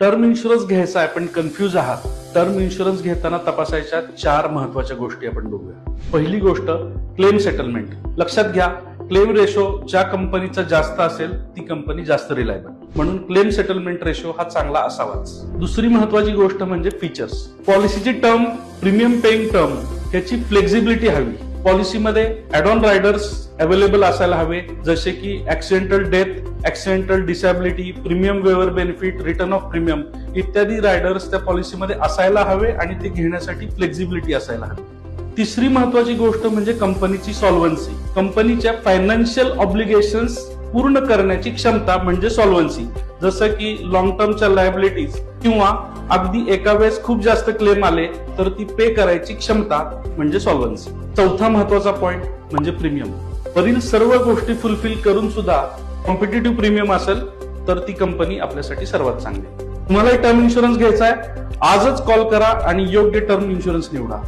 Term insurance घ्यायचा आहे पण कन्फ्यूज आहात. टर्म इन्शुरन्स घेताना तपासायच्या 4 महत्वाच्या गोष्टी आपण बघूया. पहिली गोष्ट क्लेम सेटलमेंट. लक्षात घ्या, क्लेम रेशो ज्या कंपनीचा जास्त असेल ती कंपनी जास्त रिलायबल, म्हणून क्लेम सेटलमेंट रेशो हा चांगला असावाच. दुसरी महत्वाची गोष्ट म्हणजे फीचर्स. पॉलिसीची टर्म, प्रीमियम पेइंग टर्म ह्याची फ्लेक्झिबिलिटी हवी. पॉलिसीमध्ये ऍड ऑन रायडर्स अवेलेबल असायला हवे, जसे की accidental death, accidental disability, premium वेवर बेनिफिट, रिटर्न ऑफ प्रीमियम इत्यादी रायडर्स त्या पॉलिसीमध्ये असायला हवे आणि ते घेण्यासाठी फ्लेक्झिबिलिटी असायला हवी. तिसरी महत्वाची गोष्ट म्हणजे कंपनीची सॉल्व्हन्सी. कंपनीच्या फायनान्शियल ऑब्लिगेशन्स पूर्ण करण्याची क्षमता म्हणजे सॉल्व्हन्सी, जसं की लॉंग टर्मच्या लायबिलिटीज किंवा अगदी एका वेळेस खूप जास्त क्लेम आले तर ती पे करायची क्षमता म्हणजे सॉल्व्हन्सी. चौथा महत्वाचा पॉइंट म्हणजे प्रीमियम. वरील सर्व गोष्टी फुलफिल करून सुद्धा कॉम्पिटेटिव्ह प्रीमियम असेल तर ती कंपनी आपल्यासाठी सर्वात चांगली. तुम्हाला टर्म इन्शुरन्स घ्यायचा आहे, आजच कॉल करा आणि योग्य टर्म इन्शुरन्स निवडा.